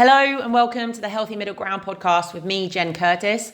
Hello and welcome to the Healthy Middle Ground podcast with me, Jen Curtis.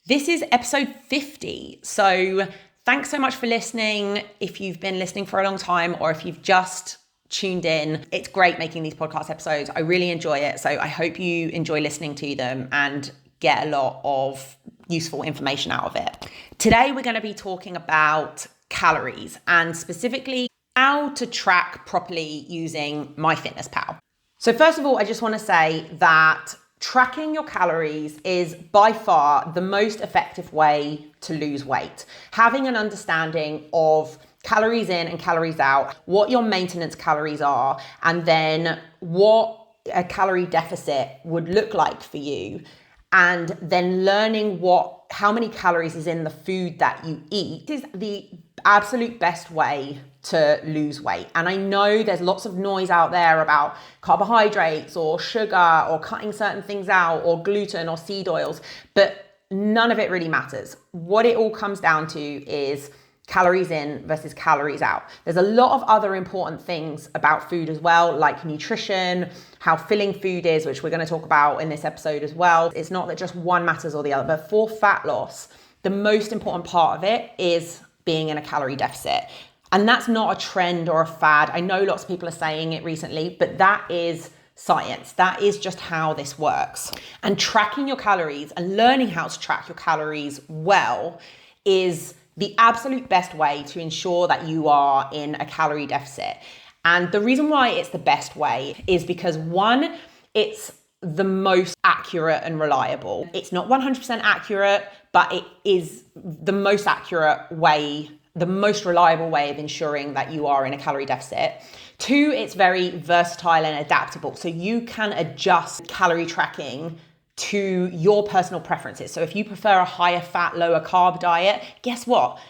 This is episode 50. So thanks so much for listening. If you've been listening for a long time or if you've just tuned in, it's great making these podcast episodes. I really enjoy it. So I hope you enjoy listening to them and get a lot of useful information out of it. Today, we're going to be talking about calories and specifically how to track properly using MyFitnessPal. So first of all, I just want to say that tracking your calories is by far the most effective way to lose weight. Having an understanding of calories in and calories out, what your maintenance calories are, and then what a calorie deficit would look like for you, and then learning how many calories is in the food that you eat is the absolute best way to lose weight. And I know there's lots of noise out there about carbohydrates or sugar or cutting certain things out or gluten or seed oils, but none of it really matters. What it all comes down to is calories in versus calories out. There's a lot of other important things about food as well, like nutrition, how filling food is, which we're going to talk about in this episode as well. It's not that just one matters or the other, but for fat loss, the most important part of it is being in a calorie deficit. And that's not a trend or a fad. I know lots of people are saying it recently, but that is science. That is just how this works. And tracking your calories and learning how to track your calories well is the absolute best way to ensure that you are in a calorie deficit. And the reason why it's the best way is because one, it's the most accurate and reliable. It's not 100% accurate, but it is the most accurate way, the most reliable way of ensuring that you are in a calorie deficit. Two, it's very versatile and adaptable. So you can adjust calorie tracking to your personal preferences. So if you prefer a higher fat, lower carb diet, guess what?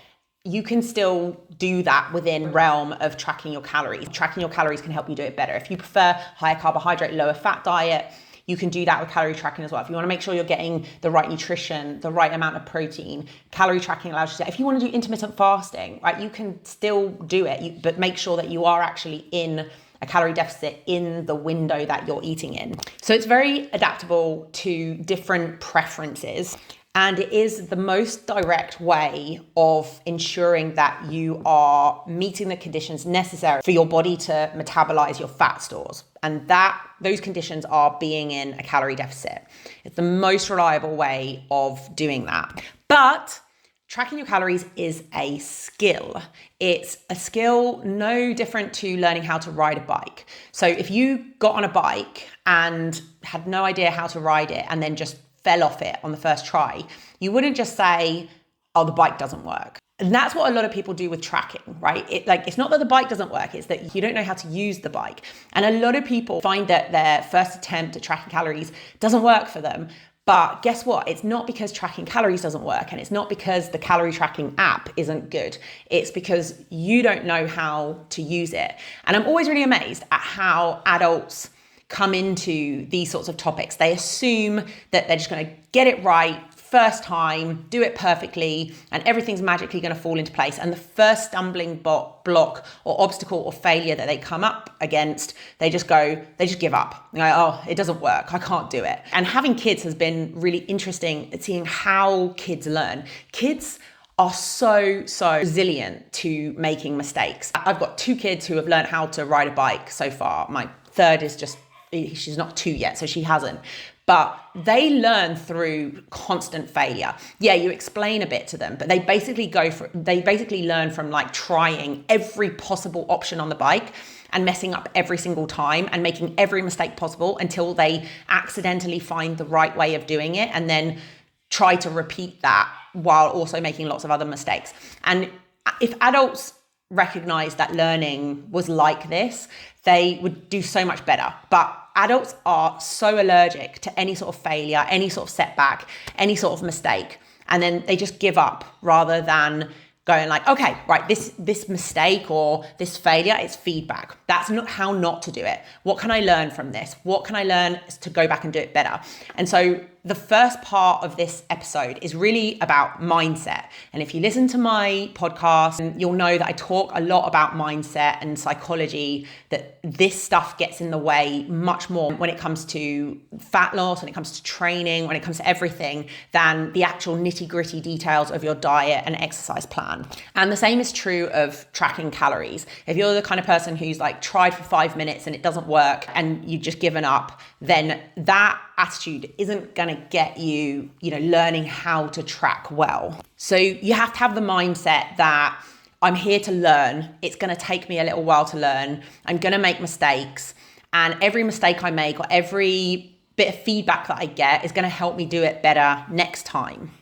You can still do that within realm of tracking your calories. Tracking your calories can help you do it better. If you prefer higher carbohydrate, lower fat diet, you can do that with calorie tracking as well. If you want to make sure you're getting the right nutrition, the right amount of protein, calorie tracking allows you to. If you want to do intermittent fasting, right, you can still do it, but make sure that you are actually in a calorie deficit in the window that you're eating in. So it's very adaptable to different preferences. And it is the most direct way of ensuring that you are meeting the conditions necessary for your body to metabolize your fat stores. And those conditions are being in a calorie deficit. It's the most reliable way of doing that. But tracking your calories is a skill. It's a skill no different to learning how to ride a bike. So if you got on a bike and had no idea how to ride it and then just fell off it on the first try, you wouldn't just say, oh, the bike doesn't work. And that's what a lot of people do with tracking, right? It's not that the bike doesn't work, it's that you don't know how to use the bike. And a lot of people find that their first attempt at tracking calories doesn't work for them. But guess what? It's not because tracking calories doesn't work, and it's not because the calorie tracking app isn't good. It's because you don't know how to use it. And I'm always really amazed at how adults come into these sorts of topics. They assume that they're just going to get it right first time, do it perfectly, and everything's magically going to fall into place. And the first stumbling block or obstacle or failure that they come up against, they just give up. They're like, oh, it doesn't work. I can't do it. And having kids has been really interesting at seeing how kids learn. Kids are so resilient to making mistakes. I've got 2 kids who have learned how to ride a bike so far. My third is she's not 2 yet, so she hasn't. But they learn through constant failure. Yeah, you explain a bit to them, but they basically learn from like trying every possible option on the bike and messing up every single time and making every mistake possible until they accidentally find the right way of doing it and then try to repeat that while also making lots of other mistakes. And if adults recognize that learning was like this, they would do so much better. But adults are so allergic to any sort of failure, any sort of setback, any sort of mistake. And then they just give up rather than going like, okay, right, this mistake or this failure, it's feedback. That's not how not to do it. What can I learn from this? What can I learn to go back and do it better? And so the first part of this episode is really about mindset. And if you listen to my podcast, you'll know that I talk a lot about mindset and psychology, that this stuff gets in the way much more when it comes to fat loss, when it comes to training, when it comes to everything, than the actual nitty-gritty details of your diet and exercise plan. And the same is true of tracking calories. If you're the kind of person who's like tried for 5 minutes and it doesn't work and you've just given up, then that attitude isn't going to get you, learning how to track well. So you have to have the mindset that I'm here to learn. It's going to take me a little while to learn. I'm going to make mistakes. And every mistake I make or every bit of feedback that I get is going to help me do it better next time.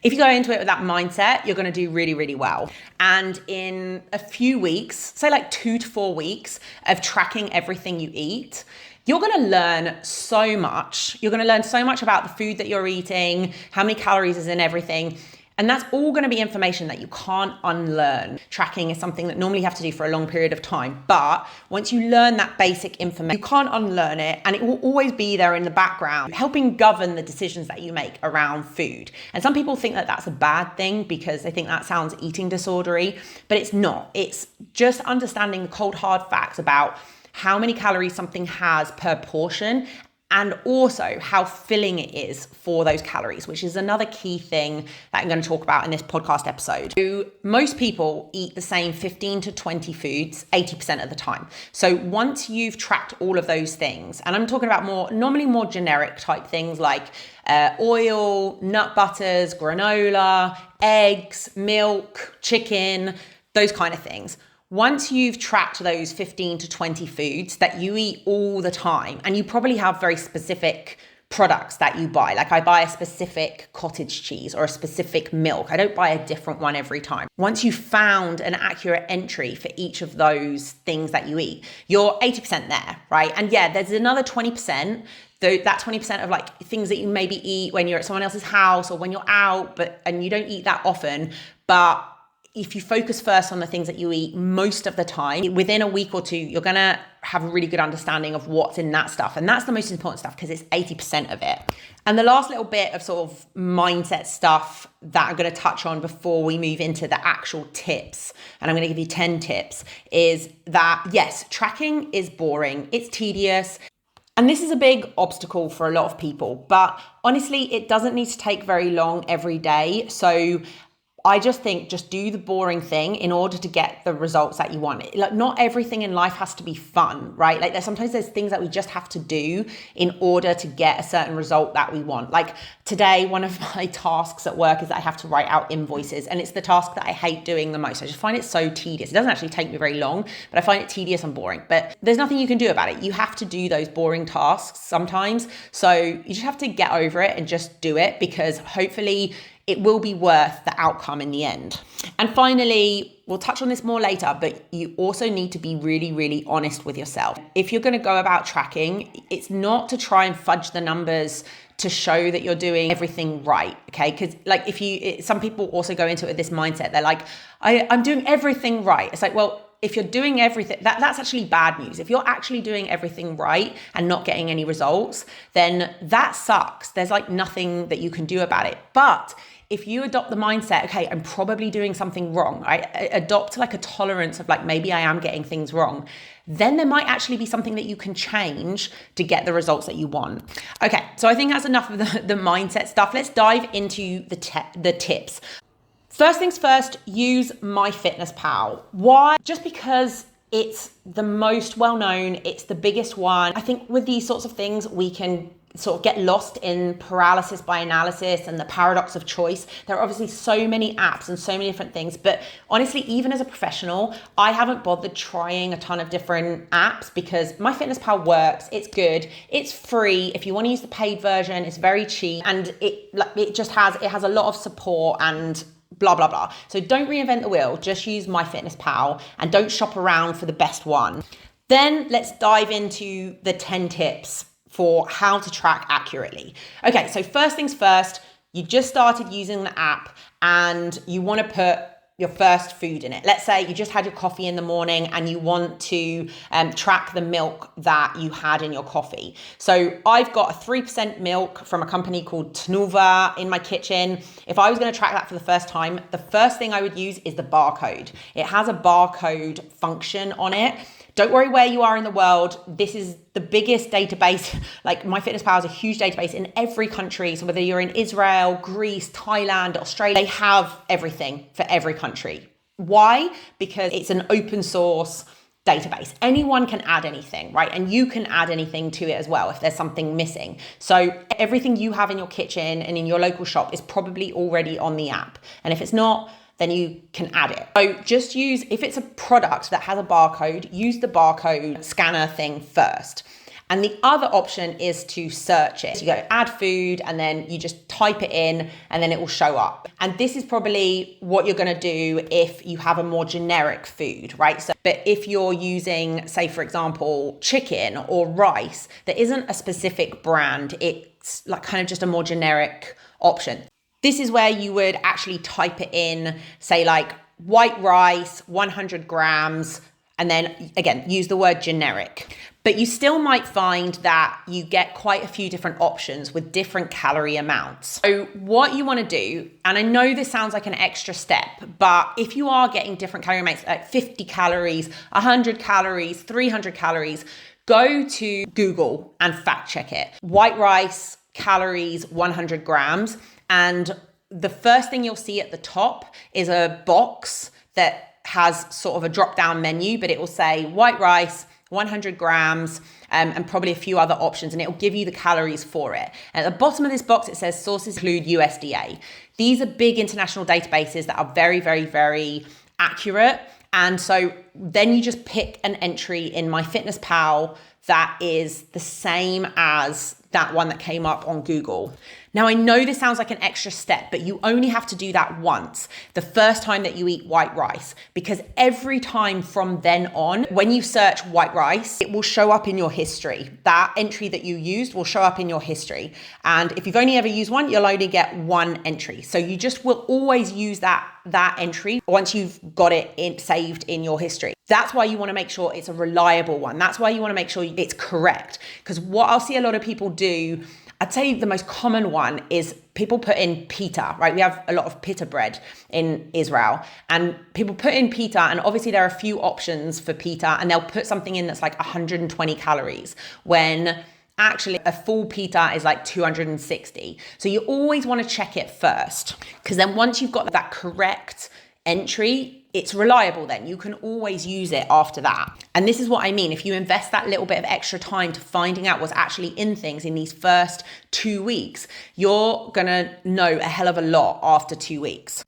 If you go into it with that mindset, you're going to do really, really well. And in a few weeks, say like 2 to 4 weeks of tracking everything you eat, you're going to learn so much. You're going to learn so much about the food that you're eating, how many calories is in everything. And that's all going to be information that you can't unlearn. Tracking is something that normally you have to do for a long period of time. But once you learn that basic information, you can't unlearn it. And it will always be there in the background, helping govern the decisions that you make around food. And some people think that that's a bad thing because they think that sounds eating disordery, but it's not. It's just understanding the cold, hard facts about how many calories something has per portion, and also how filling it is for those calories, which is another key thing that I'm going to talk about in this podcast episode. So most people eat the same 15 to 20 foods 80% of the time. So once you've tracked all of those things, and I'm talking about normally more generic type things like oil, nut butters, granola, eggs, milk, chicken, those kind of things. Once you've tracked those 15 to 20 foods that you eat all the time, and you probably have very specific products that you buy, like I buy a specific cottage cheese or a specific milk. I don't buy a different one every time. Once you've found an accurate entry for each of those things that you eat, you're 80% there, right? And yeah, there's another 20%, that 20% of like things that you maybe eat when you're at someone else's house or when you're out, and you don't eat that often. But if you focus first on the things that you eat most of the time, within a week or two, you're going to have a really good understanding of what's in that stuff. And that's the most important stuff because it's 80% of it. And the last little bit of sort of mindset stuff that I'm going to touch on before we move into the actual tips, and I'm going to give you 10 tips, is that yes, tracking is boring. It's tedious. And this is a big obstacle for a lot of people, but honestly, it doesn't need to take very long every day. So I just think just do the boring thing in order to get the results that you want. Like not everything in life has to be fun, right? Like sometimes there's things that we just have to do in order to get a certain result that we want. Like today, one of my tasks at work is that I have to write out invoices, and it's the task that I hate doing the most. I just find it so tedious. It doesn't actually take me very long, but I find it tedious and boring. But there's nothing you can do about it. You have to do those boring tasks sometimes. So you just have to get over it and just do it, because hopefully it will be worth the outcome in the end. And finally, we'll touch on this more later, but you also need to be really, really honest with yourself. If you're going to go about tracking, it's not to try and fudge the numbers to show that you're doing everything right, okay? Because like some people also go into it with this mindset. They're like, I'm doing everything right. It's like, well, if you're doing everything, that's actually bad news. If you're actually doing everything right and not getting any results, then that sucks. There's like nothing that you can do about it. But if you adopt the mindset, okay, I'm probably doing something wrong, right? Adopt like a tolerance of like, maybe I am getting things wrong, then there might actually be something that you can change to get the results that you want. Okay, so I think that's enough of the mindset stuff. Let's dive into the tips. First things first, use MyFitnessPal. Why? Just because it's the most well-known, it's the biggest one. I think with these sorts of things, we can sort of get lost in paralysis by analysis and the paradox of choice. There are obviously so many apps and so many different things, but honestly, even as a professional, I haven't bothered trying a ton of different apps because MyFitnessPal works, it's good, it's free. If you want to use the paid version, it's very cheap, and it has a lot of support and blah, blah, blah. So don't reinvent the wheel, just use MyFitnessPal and don't shop around for the best one. Then let's dive into the 10 tips for how to track accurately. Okay, so first things first, you just started using the app and you want to put your first food in it. Let's say you just had your coffee in the morning and you want to track the milk that you had in your coffee. So I've got a 3% milk from a company called Tnuva in my kitchen. If I was going to track that for the first time, the first thing I would use is the barcode. It has a barcode function on it. Don't worry where you are in the world. This is the biggest database. Like MyFitnessPal is a huge database in every country. So whether you're in Israel, Greece, Thailand, Australia, they have everything for every country. Why? Because it's an open source database. Anyone can add anything, right? And you can add anything to it as well if there's something missing. So everything you have in your kitchen and in your local shop is probably already on the app. And if it's not, then you can add it. So just use, if it's a product that has a barcode, use the barcode scanner thing first. And the other option is to search it. So you go add food and then you just type it in and then it will show up. And this is probably what you're gonna do if you have a more generic food, right? So, but if you're using, say for example, chicken or rice, there isn't a specific brand. It's like kind of just a more generic option. This is where you would actually type it in, say like white rice, 100 grams, and then again, use the word generic. But you still might find that you get quite a few different options with different calorie amounts. So what you want to do, and I know this sounds like an extra step, but if you are getting different calorie amounts, like 50 calories, 100 calories, 300 calories, go to Google and fact check it. White rice, calories, 100 grams. And the first thing you'll see at the top is a box that has sort of a drop-down menu, but it will say white rice, 100 grams, and probably a few other options, and it will give you the calories for it. And at the bottom of this box, it says sources include USDA. These are big international databases that are very, very, very accurate. And so then you just pick an entry in MyFitnessPal that is the same as that one that came up on Google. Now, I know this sounds like an extra step, but you only have to do that once, the first time that you eat white rice, because every time from then on, when you search white rice, it will show up in your history. That entry that you used will show up in your history. And if you've only ever used one, you'll only get one entry. So you just will always use that entry once you've got it saved in your history. That's why you want to make sure it's a reliable one. That's why you want to make sure it's correct. Because what I'll see a lot of people do, I'd say the most common one is people put in pita, right? We have a lot of pita bread in Israel, and people put in pita, and obviously there are a few options for pita, and they'll put something in that's like 120 calories when actually a full pita is like 260. So you always want to check it first, because then once you've got that correct entry, it's reliable then. You can always use it after that. And this is what I mean. If you invest that little bit of extra time to finding out what's actually in things in these first 2 weeks, you're gonna know a hell of a lot after 2 weeks.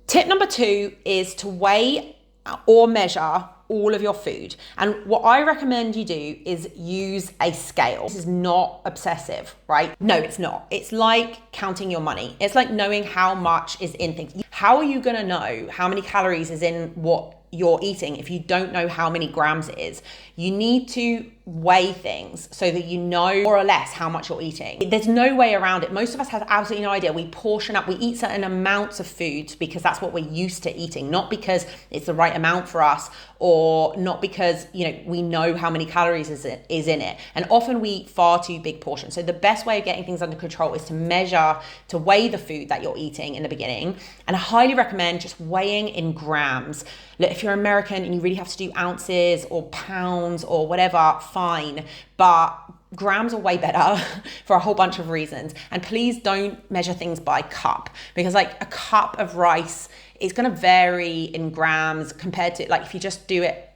Tip number 2 is to weigh or measure all of your food. And what I recommend you do is use a scale. This is not obsessive, right? No, it's not. It's like counting your money. It's like knowing how much is in things. How are you gonna know how many calories is in what you're eating if you don't know how many grams it is? You need to weigh things so that you know more or less how much you're eating. There's no way around it. Most of us have absolutely no idea. We portion up, we eat certain amounts of food because that's what we're used to eating, not because it's the right amount for us, or not because, you know, we know how many calories is in it. And often we eat far too big portions. So the best way of getting things under control is to measure, to weigh the food that you're eating in the beginning. And I highly recommend just weighing in grams. Look, if you're American and you really have to do ounces or pounds or whatever, fine. But grams are way better for a whole bunch of reasons. And please don't measure things by cup, because like a cup of rice is going to vary in grams compared to like if you just do it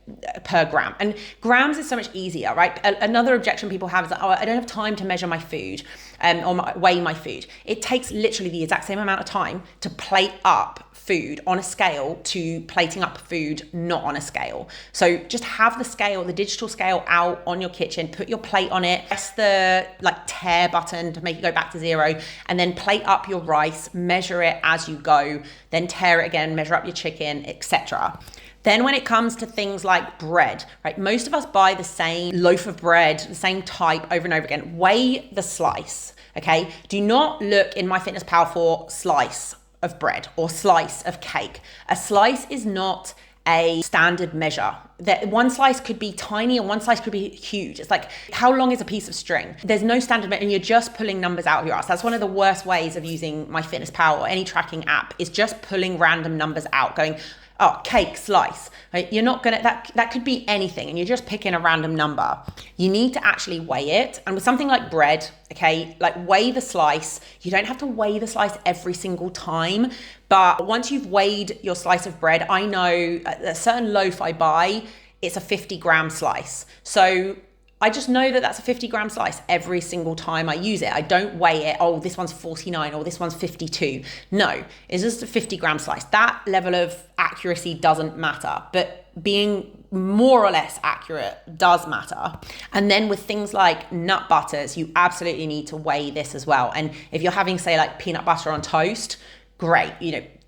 per gram. And grams is so much easier, right? Another objection people have is that, oh, I don't have time to measure my food or weigh my food. It takes literally the exact same amount of time to plate up food on a scale to plating up food not on a scale. So just have the scale, the digital scale out on your kitchen, put your plate on it, press the like tear button to make it go back to 0, and then plate up your rice, measure it as you go, then tear it again, measure up your chicken, etc. Then when it comes to things like bread, right? Most of us buy the same loaf of bread, the same type over and over again. Weigh the slice, okay? Do not look in MyFitnessPal for slice of bread or slice of cake. A slice is not a standard measure. That one slice could be tiny and one slice could be huge. It's like, how long is a piece of string? There's no standard measure, and you're just pulling numbers out of your ass. That's one of the worst ways of using MyFitnessPal or any tracking app, is just pulling random numbers out, going, oh, cake, slice. Right? You're not gonna, that could be anything, and you're just picking a random number. You need to actually weigh it. And with something like bread, okay, like weigh the slice. You don't have to weigh the slice every single time, but once you've weighed your slice of bread, I know a certain loaf I buy, it's a 50-gram slice. So I just know that that's a 50-gram slice every single time I use it. I don't weigh it, oh, this one's 49 or this one's 52. No, it's just a 50-gram slice. That level of accuracy doesn't matter, but being more or less accurate does matter. And then with things like nut butters, you absolutely need to weigh this as well. And if you're having, say, like peanut butter on toast, great,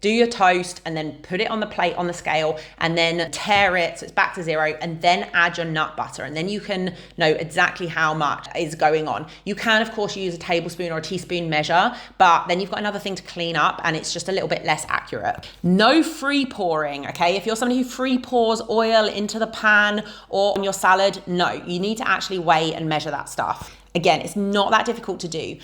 do your toast and then put it on the plate on the scale and then tear it so it's back to zero, and then add your nut butter, and then you can know exactly how much is going on. You can of course use a tablespoon or a teaspoon measure, but then you've got another thing to clean up and it's just a little bit less accurate. No free pouring, okay? If you're somebody who free pours oil into the pan or on your salad, no, you need to actually weigh and measure that stuff. Again, it's not that difficult to do.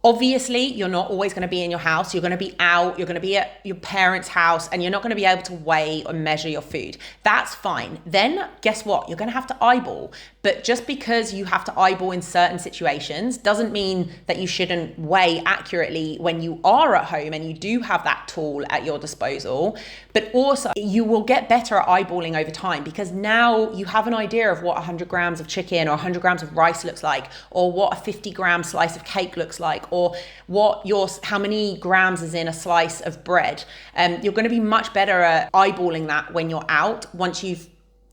Obviously, you're not always going to be in your house. You're going to be out, you're going to be at your parents' house, and you're not going to be able to weigh or measure your food. That's fine. Then guess what? You're going to have to eyeball. But just because you have to eyeball in certain situations doesn't mean that you shouldn't weigh accurately when you are at home and you do have that tool at your disposal. But also, you will get better at eyeballing over time, because now you have an idea of what 100 grams of chicken or 100 grams of rice looks like, or what a 50-gram slice of cake looks like, or how many grams is in a slice of bread. You're going to be much better at eyeballing that when you're out, once you've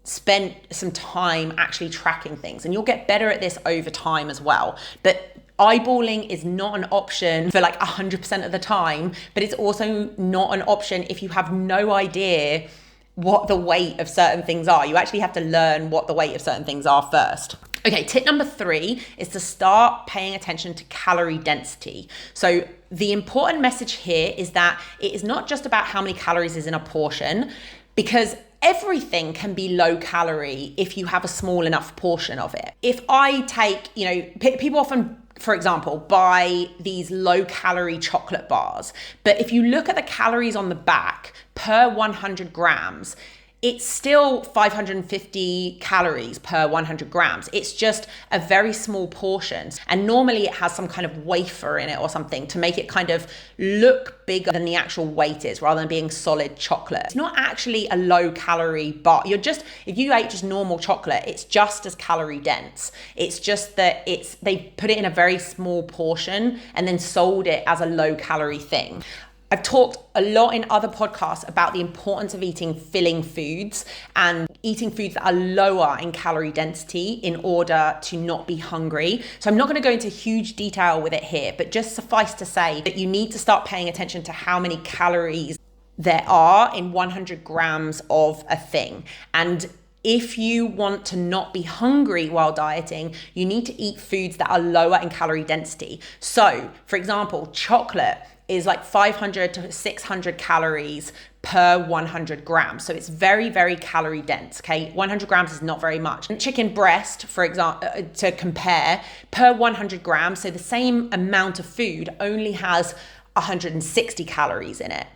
spent some time actually tracking things, and you'll get better at this over time as well. But eyeballing is not an option for like 100% of the time, but it's also not an option if you have no idea what the weight of certain things are. You actually have to learn what the weight of certain things are first. Okay, tip number 3 is to start paying attention to calorie density. So the important message here is that it is not just about how many calories is in a portion, because everything can be low calorie if you have a small enough portion of it. If I take, people often, for example, buy these low calorie chocolate bars, but if you look at the calories on the back per 100 grams, it's still 550 calories per 100 grams. It's just a very small portion. And normally it has some kind of wafer in it or something to make it kind of look bigger than the actual weight is, rather than being solid chocolate. It's not actually a low calorie bar. If you ate just normal chocolate, it's just as calorie dense. It's just that they put it in a very small portion and then sold it as a low calorie thing. I've talked a lot in other podcasts about the importance of eating filling foods and eating foods that are lower in calorie density in order to not be hungry. So I'm not going to go into huge detail with it here, but just suffice to say that you need to start paying attention to how many calories there are in 100 grams of a thing. And if you want to not be hungry while dieting, you need to eat foods that are lower in calorie density. So, for example, chocolate is like 500 to 600 calories per 100 grams. So it's very, very calorie dense, okay? 100 grams is not very much. And chicken breast, for example, to compare, per 100 grams, so the same amount of food only has 160 calories in it.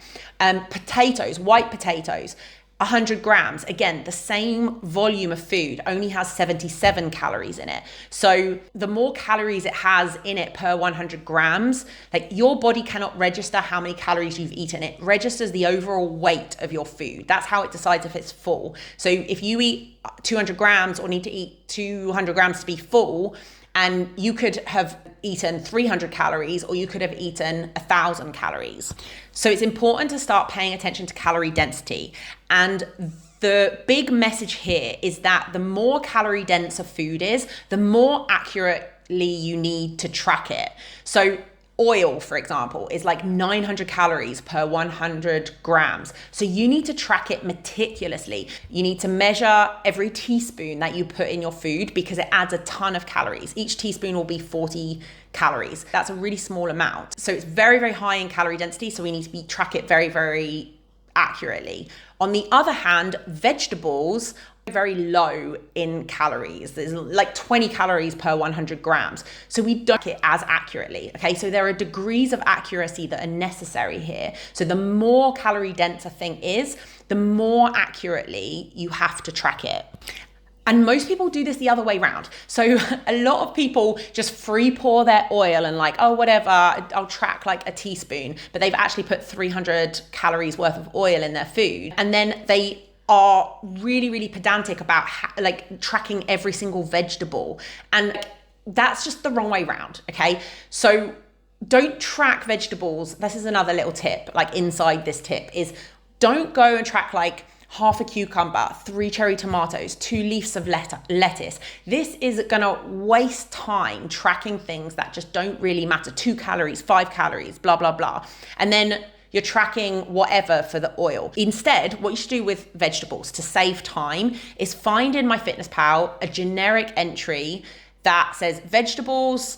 Potatoes, white potatoes, 100 grams, again, the same volume of food only has 77 calories in it. So the more calories it has in it per 100 grams, like your body cannot register how many calories you've eaten. It registers the overall weight of your food. That's how it decides if it's full. So if you eat 200 grams or need to eat 200 grams to be full, and you could have eaten 300 calories or you could have eaten 1,000 calories. So it's important to start paying attention to calorie density. And the big message here is that the more calorie dense a food is, the more accurately you need to track it. So oil, for example, is like 900 calories per 100 grams. So you need to track it meticulously. You need to measure every teaspoon that you put in your food because it adds a ton of calories. Each teaspoon will be 40 calories. That's a really small amount. So it's very, very high in calorie density. So we need to track it very, very accurately. On the other hand, vegetables are very low in calories. There's like 20 calories per 100 grams. So we don't track it as accurately. Okay, so there are degrees of accuracy that are necessary here. So the more calorie dense a thing is, the more accurately you have to track it. And most people do this the other way around. So a lot of people just free pour their oil and like, oh, whatever, I'll track like a teaspoon, but they've actually put 300 calories worth of oil in their food. And then they are really, really pedantic about like tracking every single vegetable. And that's just the wrong way around, okay? So don't track vegetables. This is another little tip, like inside this tip is don't go and track like half a cucumber, 3 cherry tomatoes, 2 leaves of lettuce. This is gonna waste time tracking things that just don't really matter. 2 calories, 5 calories, blah, blah, blah. And then you're tracking whatever for the oil. Instead, what you should do with vegetables to save time is find in MyFitnessPal a generic entry that says vegetables,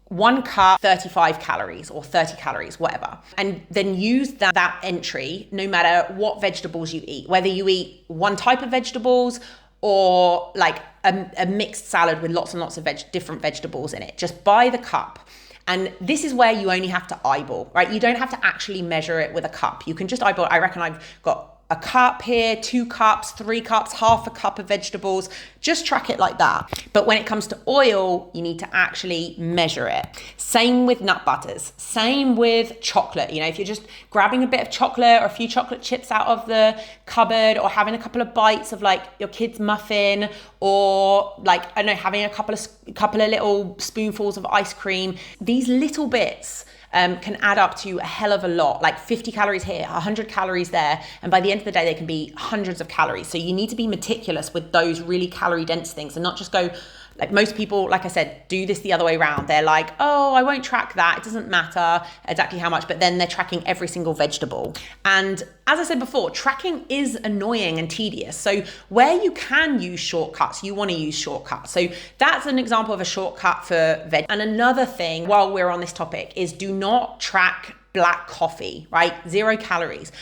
1 cup, 35 calories or 30 calories, whatever. And then use that entry no matter what vegetables you eat, whether you eat one type of vegetables or like a mixed salad with lots and lots of different vegetables in it. Just buy the cup. And this is where you only have to eyeball, right? You don't have to actually measure it with a cup. You can just eyeball. I reckon I've got a cup here, 2 cups, 3 cups, half a cup of vegetables. Just track it like that. But when it comes to oil, you need to actually measure it. Same with nut butters. Same with chocolate. You know, if you're just grabbing a bit of chocolate or a few chocolate chips out of the cupboard or having a couple of bites of like your kid's muffin or like, I don't know, having a couple of little spoonfuls of ice cream, these little bits can add up to a hell of a lot, like 50 calories here, 100 calories there. And by the end of the day, they can be hundreds of calories. So you need to be meticulous with those really calorie dense things and not just go, like most people, like I said, do this the other way around. They're like, oh, I won't track that. It doesn't matter exactly how much, but then they're tracking every single vegetable. And as I said before, tracking is annoying and tedious. So where you can use shortcuts, you want to use shortcuts. So that's an example of a shortcut for veg. And another thing while we're on this topic is do not track black coffee, right? 0 calories.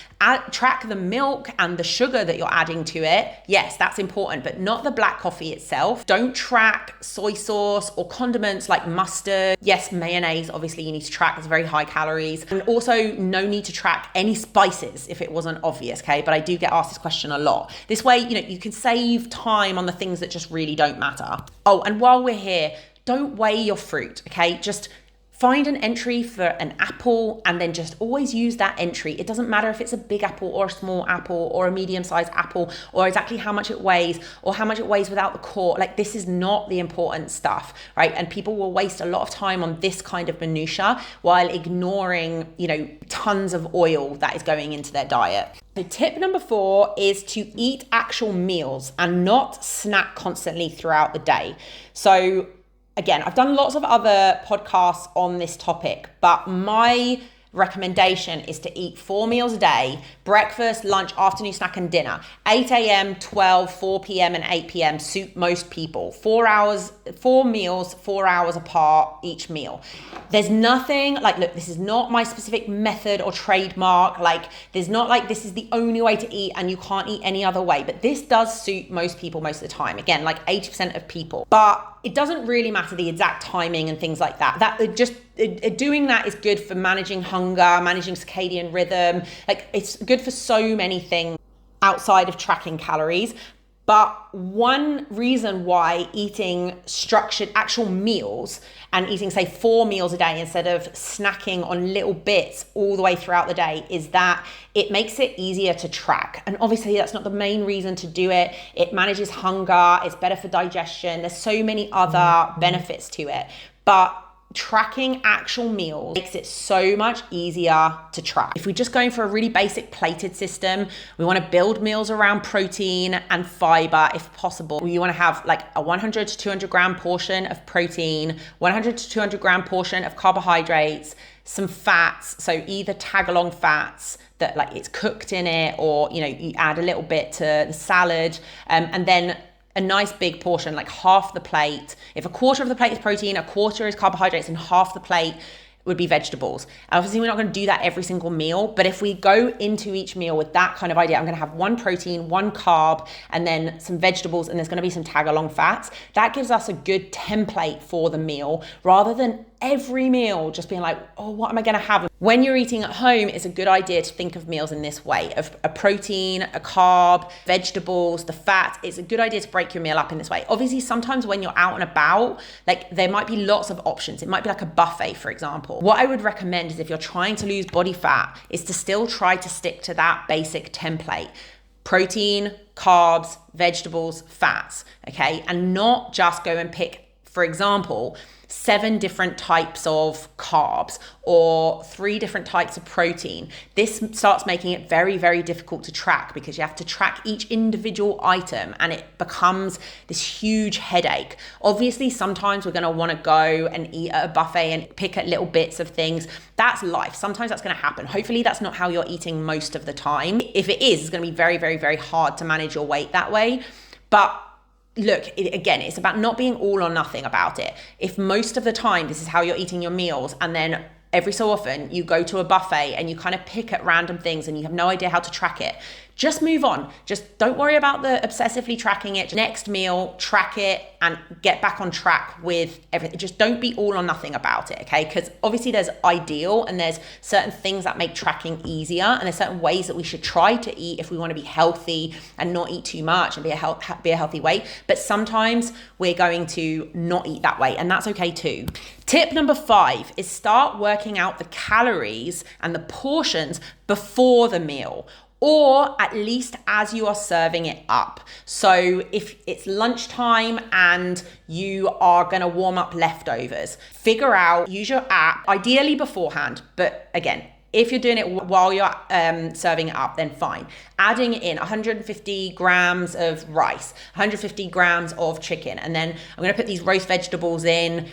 Track the milk and the sugar that you're adding to it. Yes, that's important, but not the black coffee itself. Don't track soy sauce or condiments like mustard. Yes, mayonnaise, obviously you need to track, it's very high calories. And also no need to track any spices if it wasn't obvious, okay? But I do get asked this question a lot. This way, you know, you can save time on the things that just really don't matter. Oh, and while we're here, don't weigh your fruit, okay? Just find an entry for an apple and then just always use that entry. It doesn't matter if it's a big apple or a small apple or a medium-sized apple or exactly how much it weighs or how much it weighs without the core. Like this is not the important stuff, right? And people will waste a lot of time on this kind of minutia while ignoring, you know, tons of oil that is going into their diet. So tip number 4 is to eat actual meals and not snack constantly throughout the day. So again, I've done lots of other podcasts on this topic, but my recommendation is to eat 4 meals a day: breakfast, lunch, afternoon snack, and dinner. 8 a.m., 12, 4 p.m., and 8 p.m. suit most people. 4 hours, 4 meals, 4 hours apart each meal. There's nothing like, look, this is not my specific method or trademark. Like, there's not like this is the only way to eat and you can't eat any other way. But this does suit most people most of the time. Again, like 80% of people. But it doesn't really matter the exact timing and things like that. Doing that is good for managing hunger, managing circadian rhythm. Like it's good for so many things outside of tracking calories. But one reason why eating structured actual meals and eating, say, 4 meals a day instead of snacking on little bits all the way throughout the day is that it makes it easier to track. And obviously that's not the main reason to do it. It manages hunger, it's better for digestion. There's so many other benefits to it. But tracking actual meals makes it so much easier to track. If we're just going for a really basic plated system, we want to build meals around protein and fiber if possible. You want to have like a 100 to 200 gram portion of protein, 100 to 200 gram portion of carbohydrates, some fats, so either tag along fats that like it's cooked in it, or you know, you add a little bit to the salad, and then a nice big portion, like half the plate. If a quarter of the plate is protein, a quarter is carbohydrates, and half the plate would be vegetables. Obviously, we're not going to do that every single meal, but if we go into each meal with that kind of idea, I'm going to have one protein, one carb, and then some vegetables, and there's going to be some tag along fats. That gives us a good template for the meal, rather than every meal just being like, oh, what am I going to have? When you're eating at home, it's a good idea to think of meals in this way, of a protein, a carb, vegetables, the fat. It's a good idea to break your meal up in this way. Obviously, sometimes when you're out and about, like there might be lots of options. It might be like a buffet, for example. What I would recommend is if you're trying to lose body fat, is to still try to stick to that basic template. Protein, carbs, vegetables, fats, okay? And not just go and pick, for example, 7 different types of carbs or 3 different types of protein. This starts making it very, very difficult to track, because you have to track each individual item and it becomes this huge headache. Obviously, sometimes we're going to want to go and eat at a buffet and pick at little bits of things. That's life. Sometimes that's going to happen. Hopefully that's not how you're eating most of the time. If it is, it's going to be very, very, very hard to manage your weight that way. But look, again, it's about not being all or nothing about it. If most of the time this is how you're eating your meals, and then every so often you go to a buffet and you kind of pick at random things and you have no idea how to track it, just move on. Just don't worry about the obsessively tracking it. Next meal, track it and get back on track with everything. Just don't be all or nothing about it, okay? Because obviously there's ideal and there's certain things that make tracking easier, and there's certain ways that we should try to eat if we want to be healthy and not eat too much and be a healthy weight. But sometimes we're going to not eat that way, and that's okay too. Tip number 5 is start working out the calories and the portions before the meal, or at least as you are serving it up. So if it's lunchtime and you are gonna warm up leftovers, figure out, use your app, ideally beforehand, but again, if you're doing it while you're serving it up, then fine. Adding in 150 grams of rice, 150 grams of chicken, and then I'm gonna put these roast vegetables in,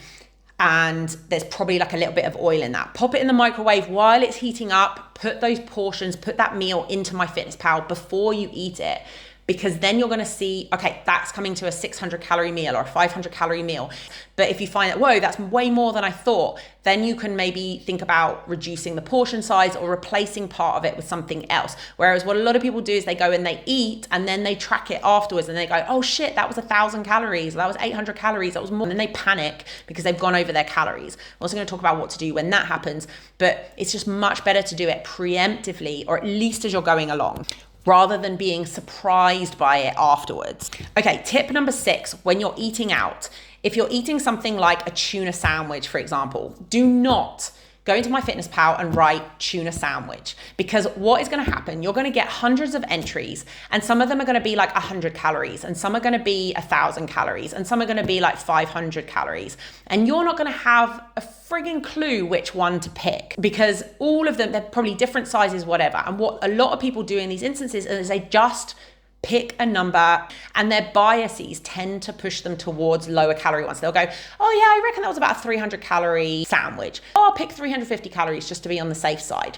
and there's probably like a little bit of oil in that. Pop it in the microwave while it's heating up, put those portions, put that meal into MyFitnessPal before you eat it, because then you're gonna see, okay, that's coming to a 600 calorie meal or a 500 calorie meal. But if you find that, whoa, that's way more than I thought, then you can maybe think about reducing the portion size or replacing part of it with something else. Whereas what a lot of people do is they go and they eat and then they track it afterwards and they go, oh shit, that was 1,000 calories, that was 800 calories, that was more. And then they panic because they've gone over their calories. I'm also gonna talk about what to do when that happens, but it's just much better to do it preemptively, or at least as you're going along, rather than being surprised by it afterwards. Okay, tip number 6, when you're eating out, if you're eating something like a tuna sandwich, for example, do not go into MyFitnessPal and write tuna sandwich, because what is going to happen, you're going to get hundreds of entries, and some of them are going to be like 100 calories, and some are going to be 1,000 calories, and some are going to be like 500 calories, and you're not going to have a frigging clue which one to pick, because all of them, they're probably different sizes, whatever. And what a lot of people do in these instances is they just pick a number, and their biases tend to push them towards lower calorie ones. They'll go, oh yeah, I reckon that was about a 300 calorie sandwich. Oh, I'll pick 350 calories just to be on the safe side.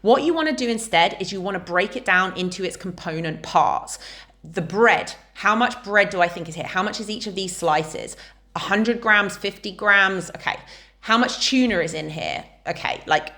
What you want to do instead is you want to break it down into its component parts. The bread, how much bread do I think is here? How much is each of these slices? 100 grams, 50 grams, okay. How much tuna is in here? Okay, like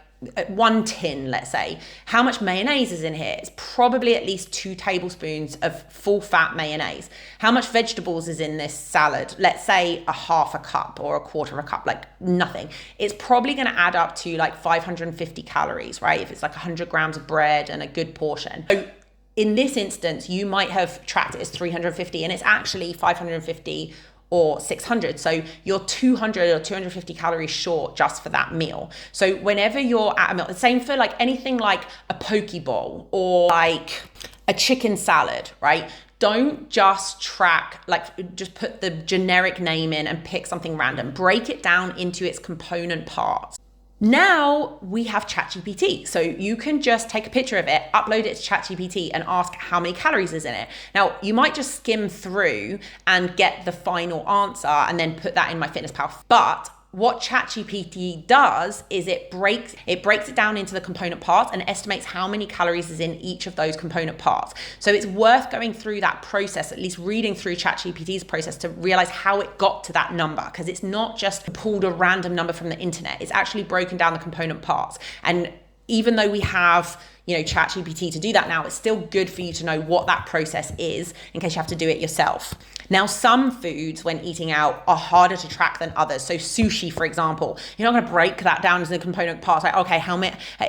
1 tin, let's say. How much mayonnaise is in here? It's probably at least 2 tablespoons of full fat mayonnaise. How much vegetables is in this salad? Let's say a half a cup or a quarter of a cup, like nothing. It's probably going to add up to like 550 calories, right? If it's like 100 grams of bread and a good portion. So in this instance, you might have tracked it as 350 and it's actually 550 or 600. So you're 200 or 250 calories short just for that meal. So whenever you're at a meal, the same for like anything like a poke bowl or like a chicken salad, right? Don't just track, like just put the generic name in and pick something random. Break it down into its component parts. Now we have ChatGPT. So you can just take a picture of it, upload it to ChatGPT and ask how many calories is in it. Now you might just skim through and get the final answer and then put that in MyFitnessPal. But what ChatGPT does is it breaks it down into the component parts and estimates how many calories is in each of those component parts. So it's worth going through that process, at least reading through ChatGPT's process, to realize how it got to that number, because it's not just pulled a random number from the internet. It's actually broken down the component parts. And even though we have, ChatGPT to do that now, it's still good for you to know what that process is in case you have to do it yourself. Now, some foods when eating out are harder to track than others. So sushi, for example, you're not going to break that down into the component parts. Like, okay,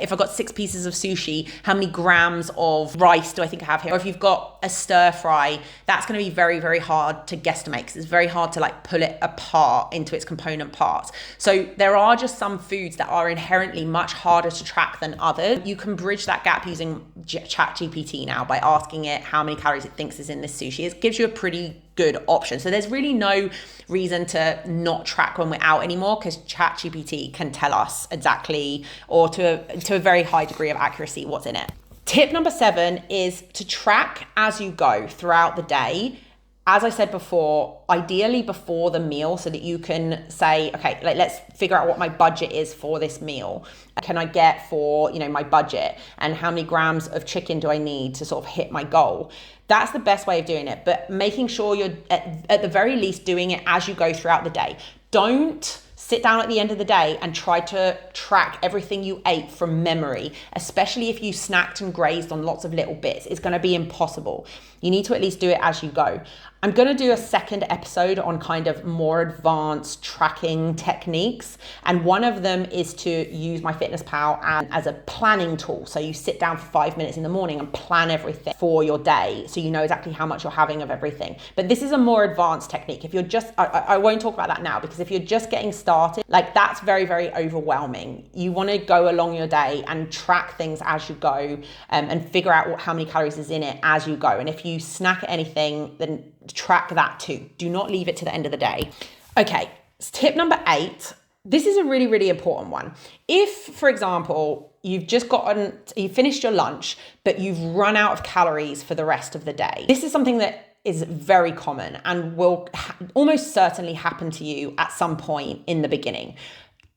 if I've got 6 pieces of sushi, how many grams of rice do I think I have here? Or if you've got a stir fry, that's going to be very, very hard to guesstimate, because it's very hard to pull it apart into its component parts. So there are just some foods that are inherently much harder to track than others. You can bridge that gap using ChatGPT now by asking it how many calories it thinks is in this sushi. It gives you a pretty good option. So there's really no reason to not track when we're out anymore, because ChatGPT can tell us exactly, or to a very high degree of accuracy, what's in it. Tip number 7 is to track as you go throughout the day. As I said before, ideally before the meal, so that you can say, okay, let's figure out what my budget is for this meal. Can I get for, my budget, and how many grams of chicken do I need to sort of hit my goal? That's the best way of doing it, but making sure you're at the very least doing it as you go throughout the day. Don't sit down at the end of the day and try to track everything you ate from memory, especially if you snacked and grazed on lots of little bits. It's going to be impossible. You need to at least do it as you go. I'm going to do a second episode on kind of more advanced tracking techniques. And one of them is to use MyFitnessPal as a planning tool. So you sit down for 5 minutes in the morning and plan everything for your day, so you know exactly how much you're having of everything. But this is a more advanced technique. If you're just, I won't talk about that now, because if you're just getting started, that's very, very overwhelming. You want to go along your day and track things as you go, and figure out how many calories is in it as you go. And if you snack at anything, then track that too. Do not leave it to the end of the day. Okay, tip number 8. This is a really, really important one. If, for example, you've finished your lunch, but you've run out of calories for the rest of the day, this is something that is very common and will almost certainly happen to you at some point in the beginning.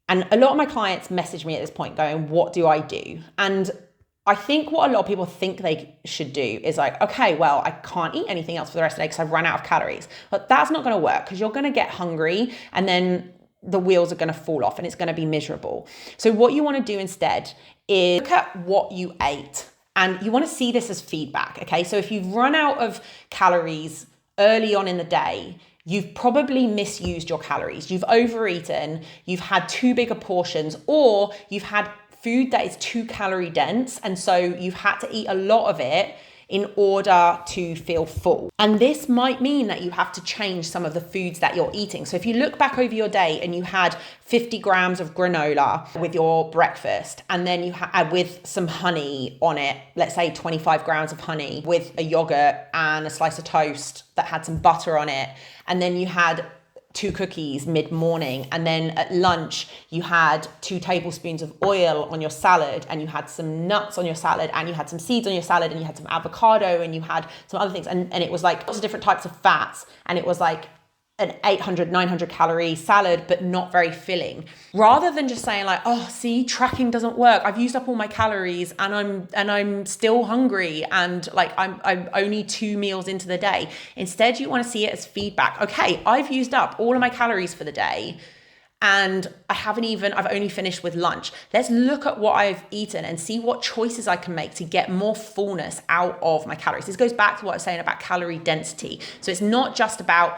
And a lot of my clients message me at this point going, what do I do? And I think what a lot of people think they should do is okay, well, I can't eat anything else for the rest of the day because I've run out of calories. But that's not going to work, because you're going to get hungry and then the wheels are going to fall off and it's going to be miserable. So what you want to do instead is look at what you ate, and you want to see this as feedback. Okay, so if you've run out of calories early on in the day, you've probably misused your calories. You've overeaten, you've had too big of portions, or you've had food that is too calorie dense, and so you've had to eat a lot of it in order to feel full. And this might mean that you have to change some of the foods that you're eating. So if you look back over your day and you had 50 grams of granola with your breakfast, and then you had with some honey on it, let's say 25 grams of honey with a yogurt and a slice of toast that had some butter on it, and then you had 2 cookies mid-morning, and then at lunch you had 2 tablespoons of oil on your salad, and you had some nuts on your salad, and you had some seeds on your salad, and you had some avocado, and you had some other things, and it was lots of different types of fats, and it was an 800, 900 calorie salad, but not very filling. Rather than just saying oh, see, tracking doesn't work. I've used up all my calories and I'm still hungry, and I'm only 2 meals into the day. Instead, you want to see it as feedback. Okay, I've used up all of my calories for the day, and I've only finished with lunch. Let's look at what I've eaten and see what choices I can make to get more fullness out of my calories. This goes back to what I was saying about calorie density. So it's not just about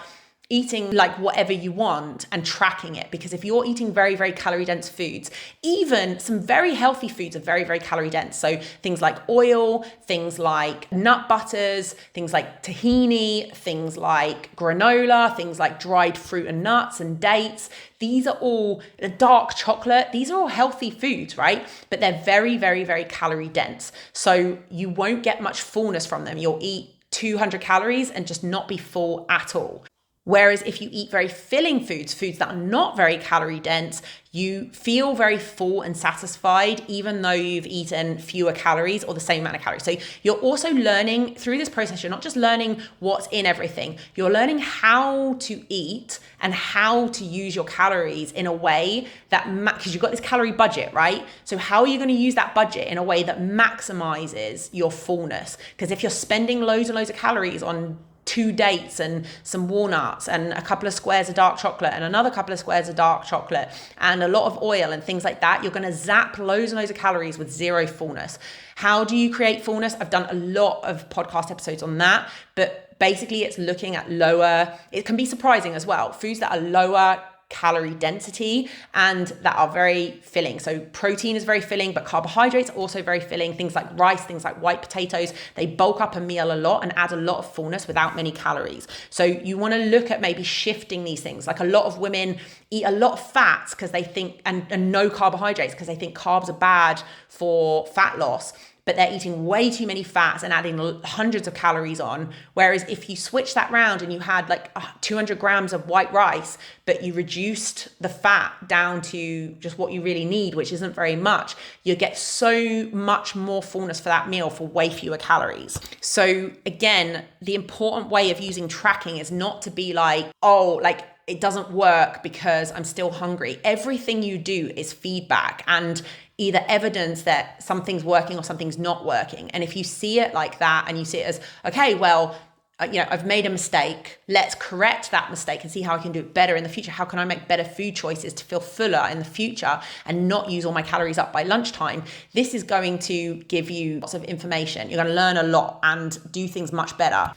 eating whatever you want and tracking it, because if you're eating very, very calorie dense foods, even some very healthy foods are very, very calorie dense. So things like oil, things like nut butters, things like tahini, things like granola, things like dried fruit and nuts and dates. These are all dark chocolate. These are all healthy foods, right? But they're very, very, very calorie dense. So you won't get much fullness from them. You'll eat 200 calories and just not be full at all. Whereas if you eat very filling foods that are not very calorie dense, you feel very full and satisfied, even though you've eaten fewer calories or the same amount of calories. So you're also learning through this process, you're not just learning what's in everything, you're learning how to eat and how to use your calories in a way that, because you've got this calorie budget, right? So how are you going to use that budget in a way that maximizes your fullness? Because if you're spending loads and loads of calories on 2 dates and some walnuts and a couple of squares of dark chocolate and another couple of squares of dark chocolate and a lot of oil and things like that, you're going to zap loads and loads of calories with zero fullness. How do you create fullness? I've done a lot of podcast episodes on that, but basically it's looking at lower, it can be surprising as well, foods that are lower calorie density and that are very filling. So protein is very filling, but carbohydrates are also very filling. Things like rice, things like white potatoes, they bulk up a meal a lot and add a lot of fullness without many calories. So you want to look at maybe shifting these things. Like a lot of women eat a lot of fats because they think, and no carbohydrates because they think carbs are bad for fat loss, but they're eating way too many fats and adding hundreds of calories on. Whereas if you switch that round and you had like 200 grams of white rice, but you reduced the fat down to just what you really need, which isn't very much, you get so much more fullness for that meal for way fewer calories. So again, the important way of using tracking is not to be like, oh, like it doesn't work because I'm still hungry. Everything you do is feedback and either evidence that something's working or something's not working. And if you see it like that and you see it as, okay, well, I've made a mistake. Let's correct that mistake and see how I can do it better in the future. How can I make better food choices to feel fuller in the future and not use all my calories up by lunchtime? This is going to give you lots of information. You're going to learn a lot and do things much better.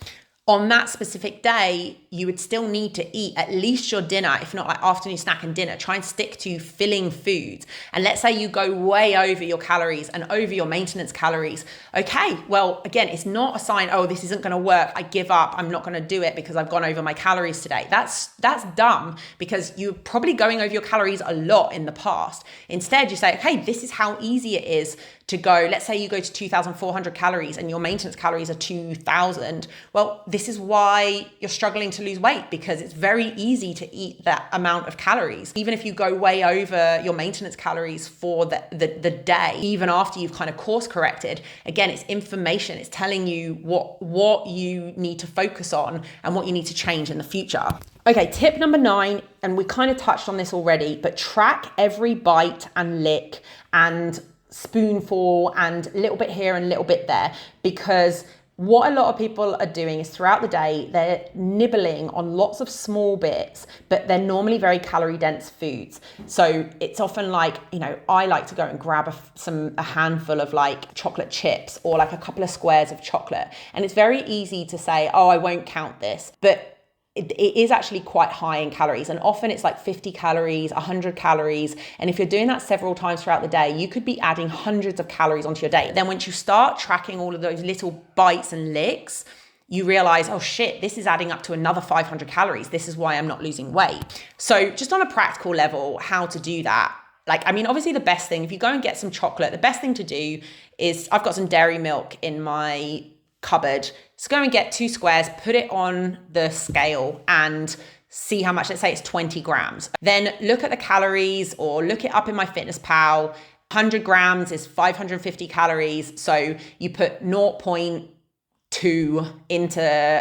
On that specific day, you would still need to eat at least your dinner, if not like afternoon snack and dinner. Try and stick to filling foods. And let's say you go way over your calories and over your maintenance calories. Okay, well, again, it's not a sign, oh, this isn't going to work. I give up. I'm not going to do it because I've gone over my calories today. That's dumb because you're probably going over your calories a lot in the past. Instead, you say, okay, this is how easy it is to go. Let's say you go to 2,400 calories and your maintenance calories are 2,000. Well, this is why you're struggling to lose weight, because it's very easy to eat that amount of calories. Even if you go way over your maintenance calories for the day, even after you've kind of course corrected, again, it's information. It's telling you what you need to focus on and what you need to change in the future. Okay, tip number 9, and we kind of touched on this already, but track every bite and lick and spoonful and a little bit here and a little bit there, because what a lot of people are doing is throughout the day, they're nibbling on lots of small bits, but they're normally very calorie dense foods. So it's often like, I like to go and grab a handful of like chocolate chips or like a couple of squares of chocolate. And it's very easy to say, oh, I won't count this, but it is actually quite high in calories, and often it's like 50 calories, 100 calories. And if you're doing that several times throughout the day, you could be adding hundreds of calories onto your day. Then once you start tracking all of those little bites and licks, you realize, oh shit, this is adding up to another 500 calories. This is why I'm not losing weight. So just on a practical level, how to do that. Obviously the best thing, if you go and get some chocolate, the best thing to do is, I've got some dairy milk in my cupboard. So go and get 2 squares, put it on the scale and see how much. Let's say it's 20 grams. Then look at the calories or look it up in MyFitnessPal. 100 grams is 550 calories. So you put 0.2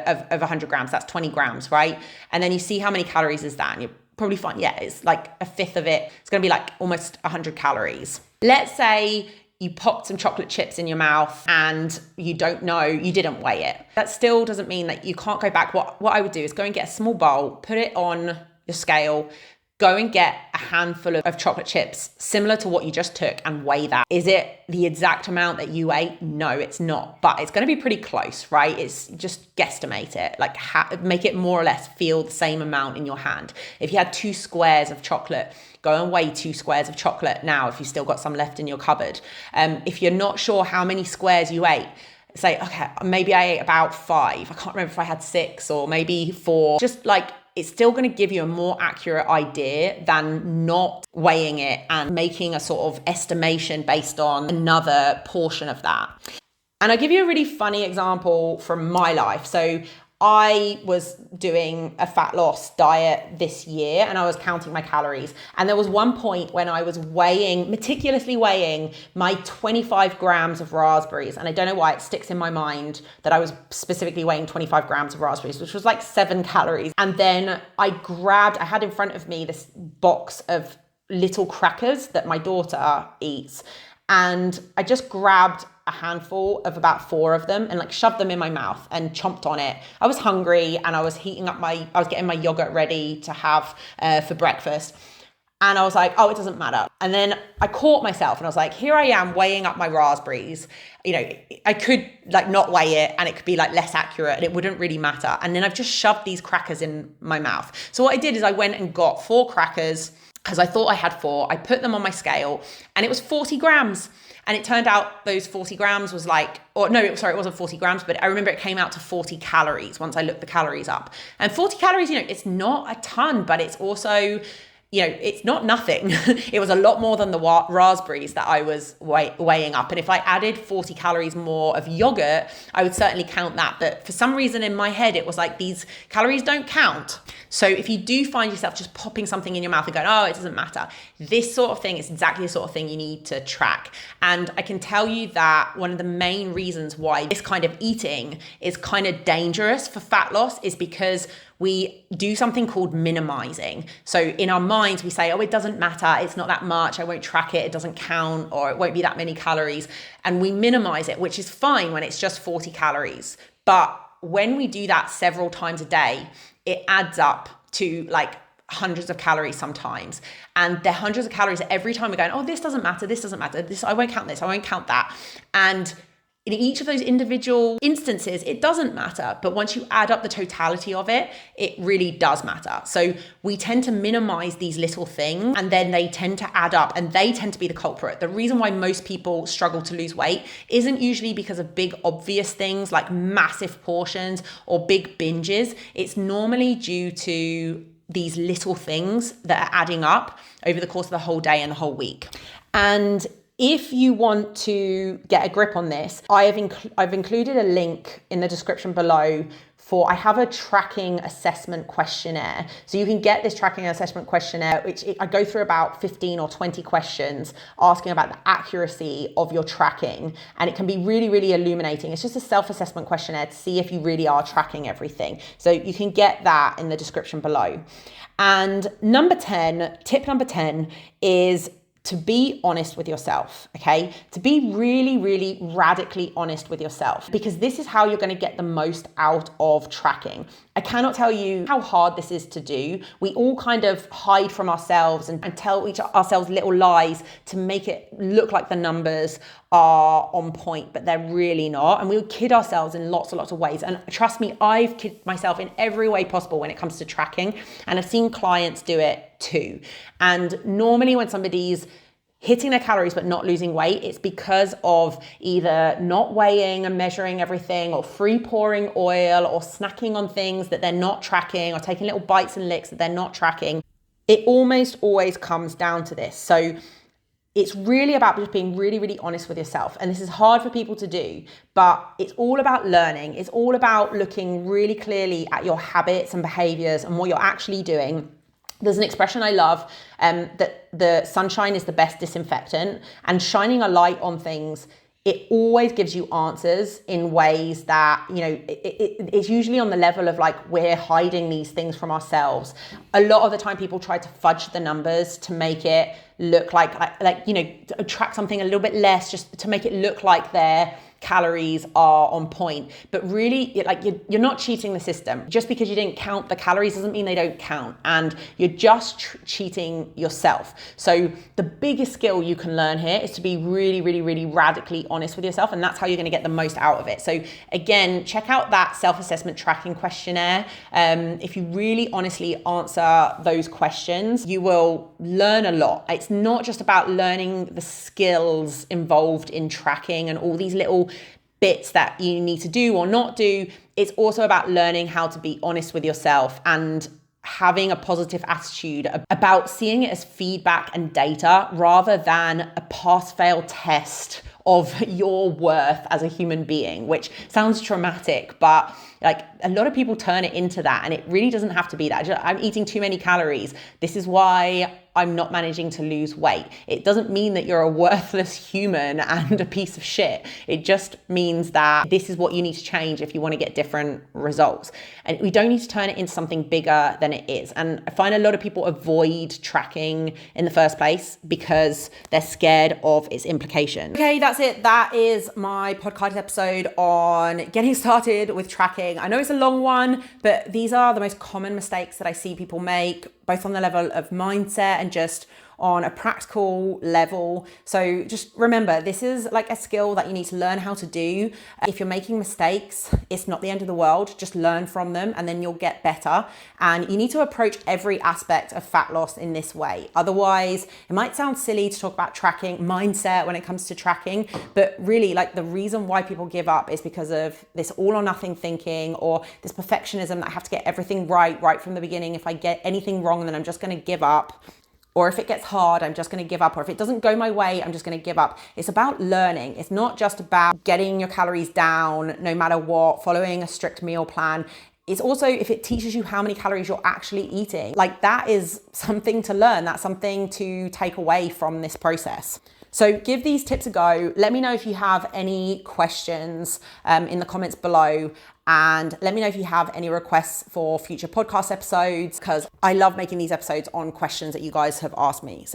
of 100 grams. That's 20 grams, right? And then you see how many calories is that. And you're probably fine. Yeah, it's like a fifth of it. It's going to be like almost 100 calories. Let's say you popped some chocolate chips in your mouth and you don't know, you didn't weigh it. That still doesn't mean that you can't go back. What I would do is go and get a small bowl, put it on your scale, go and get a handful of chocolate chips similar to what you just took and weigh that. Is it the exact amount that you ate? No, it's not, but it's going to be pretty close, right? It's just guesstimate it, like make it more or less feel the same amount in your hand. If you had 2 squares of chocolate, go and weigh 2 squares of chocolate now if you've still got some left in your cupboard. If you're not sure how many squares you ate, say, okay, maybe I ate about 5. I can't remember if I had 6 or maybe 4. Just like, it's still going to give you a more accurate idea than not weighing it and making a sort of estimation based on another portion of that. And I'll give you a really funny example from my life. So I was doing a fat loss diet this year and I was counting my calories. And there was one point when I was meticulously weighing my 25 grams of raspberries. And I don't know why it sticks in my mind that I was specifically weighing 25 grams of raspberries, which was like 7 calories. And then I had in front of me this box of little crackers that my daughter eats. And I just grabbed a handful of about 4 of them and like shoved them in my mouth and chomped on it. I was hungry and I was getting my yogurt ready to have for breakfast. And I was like, oh, it doesn't matter. And then I caught myself and I was like, here I am weighing up my raspberries. You know, I could like not weigh it and it could be like less accurate and it wouldn't really matter. And then I've just shoved these crackers in my mouth. So what I did is I went and got 4 crackers because I thought I had 4. I put them on my scale and it was 40 grams. And it turned out those 40 grams was it wasn't 40 grams, but I remember it came out to 40 calories once I looked the calories up. And 40 calories, you know, it's not a ton, but it's also, you know, it's not nothing. It was a lot more than the raspberries that I was weighing up. And if I added 40 calories more of yogurt, I would certainly count that. But for some reason in my head, it was like these calories don't count. So if you do find yourself just popping something in your mouth and going, oh, it doesn't matter, this sort of thing is exactly the sort of thing you need to track. And I can tell you that one of the main reasons why this kind of eating is kind of dangerous for fat loss is because we do something called minimizing. So in our minds, we say, oh, it doesn't matter. It's not that much. I won't track it. It doesn't count, or it won't be that many calories. And we minimize it, which is fine when it's just 40 calories. But when we do that several times a day, it adds up to like hundreds of calories sometimes. And they're hundreds of calories every time we're going, oh, this doesn't matter. This doesn't matter. I won't count this. I won't count that. And in each of those individual instances, it doesn't matter. But once you add up the totality of it, it really does matter. So we tend to minimize these little things and then they tend to add up and they tend to be the culprit. The reason why most people struggle to lose weight isn't usually because of big obvious things like massive portions or big binges. It's normally due to these little things that are adding up over the course of the whole day and the whole week. And if you want to get a grip on this, I've included a link in the description below I have a tracking assessment questionnaire. So you can get this tracking assessment questionnaire, which I go through about 15 or 20 questions asking about the accuracy of your tracking. And it can be really, really illuminating. It's just a self-assessment questionnaire to see if you really are tracking everything. So you can get that in the description below. And tip number 10 is to be honest with yourself, okay? To be really, really radically honest with yourself, because this is how you're going to get the most out of tracking. I cannot tell you how hard this is to do. We all kind of hide from ourselves and tell ourselves little lies to make it look like the numbers are on point, but they're really not. And we kid ourselves in lots and lots of ways. And trust me, I've kidded myself in every way possible when it comes to tracking. And I've seen clients do it too. And normally when somebody's hitting their calories but not losing weight, it's because of either not weighing and measuring everything, or free pouring oil, or snacking on things that they're not tracking, or taking little bites and licks that they're not tracking. It almost always comes down to this. So it's really about just being really, really honest with yourself. And this is hard for people to do, but it's all about learning. It's all about looking really clearly at your habits and behaviors and what you're actually doing. There's an expression I love, that the sunshine is the best disinfectant, and shining a light on things, it always gives you answers in ways that, you know, it's usually on the level of like, we're hiding these things from ourselves. A lot of the time people try to fudge the numbers to make it look like, you know, track something a little bit less just to make it look like they're calories are on point. But really, like, you're not cheating the system. Just because you didn't count the calories doesn't mean they don't count, and you're just cheating yourself. So the biggest skill you can learn here is to be really, really, really radically honest with yourself, and that's how you're going to get the most out of it. So again, check out that self-assessment tracking questionnaire. If you really honestly answer those questions, you will learn a lot. It's not just about learning the skills involved in tracking and all these little bits that you need to do or not do. It's also about learning how to be honest with yourself and having a positive attitude about seeing it as feedback and data rather than a pass-fail test of your worth as a human being, which sounds traumatic, but like a lot of people turn it into that, and it really doesn't have to be that. I'm eating too many calories. This is why I'm not managing to lose weight. It doesn't mean that you're a worthless human and a piece of shit. It just means that this is what you need to change if you want to get different results. And we don't need to turn it into something bigger than it is. And I find a lot of people avoid tracking in the first place because they're scared of its implications. Okay, that's it. That is my podcast episode on getting started with tracking. I know it's a long one, but these are the most common mistakes that I see people make, both on the level of mindset and just on a practical level. So just remember, this is like a skill that you need to learn how to do. If you're making mistakes, it's not the end of the world. Just learn from them and then you'll get better. And you need to approach every aspect of fat loss in this way. Otherwise, it might sound silly to talk about tracking, mindset when it comes to tracking, but really like the reason why people give up is because of this all or nothing thinking or this perfectionism that I have to get everything right from the beginning. If I get anything wrong, then I'm just going to give up. Or if it gets hard, I'm just going to give up. Or if it doesn't go my way, I'm just going to give up. It's about learning. It's not just about getting your calories down no matter what, following a strict meal plan. It's also if it teaches you how many calories you're actually eating. Like that is something to learn. That's something to take away from this process. So give these tips a go. Let me know if you have any questions in the comments below. And let me know if you have any requests for future podcast episodes, because I love making these episodes on questions that you guys have asked me. So